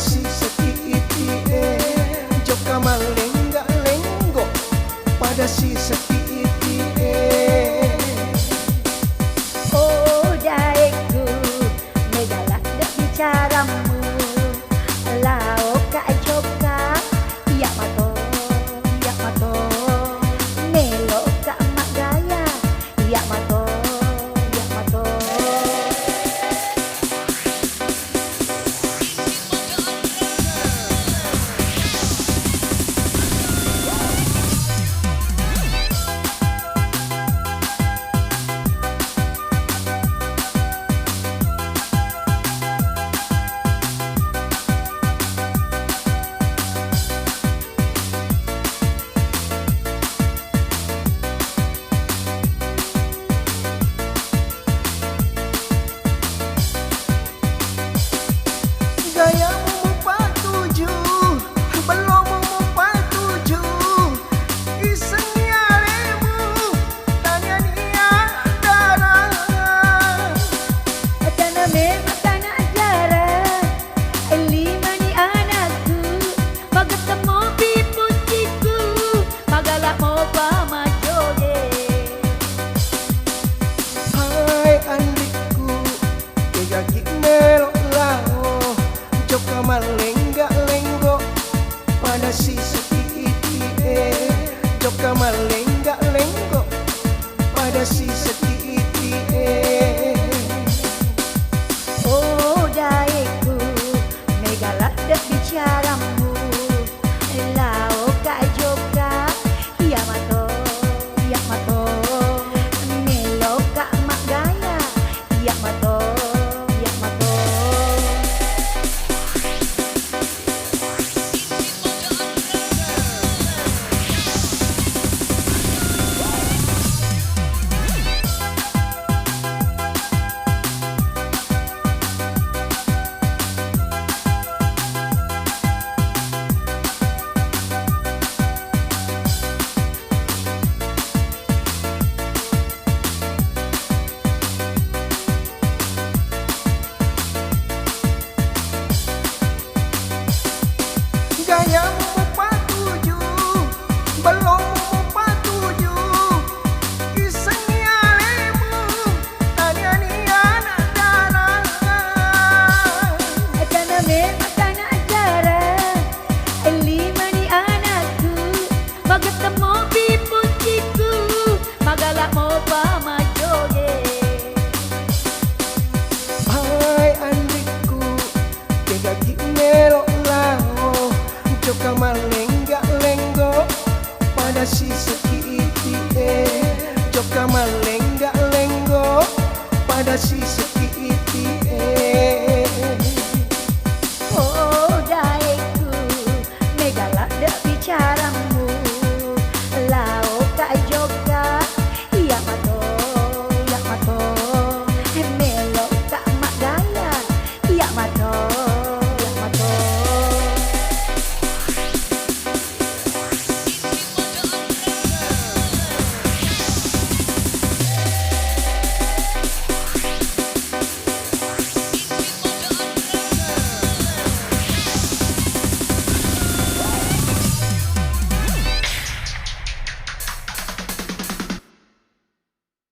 si Seti joka malenggak-lenggok pada si Seti. Oh daeku megalak dak bicaramu lao ka joka iya mato melo ka mak gaya iya mato Gayamu empat tujuh, belum empat tujuh. Iseng nyaremu, tanya dia darah. Tanah memang tanah ajaran lima ni anakku magetemu pipunciku magalak mau pamajoge. Hai andikku, gegaki melok lao, joka malenggak-lenggok pada si Seti. Joka malenggak-lenggok pada si Seti. Oh daeku megalak dak bicaramu lao ka joka iya mato melo ka mak gaya iya mato Gayamu empat tujuh, belum empat tujuh. Iseng nyaremu, tanya dia darah. tanah memang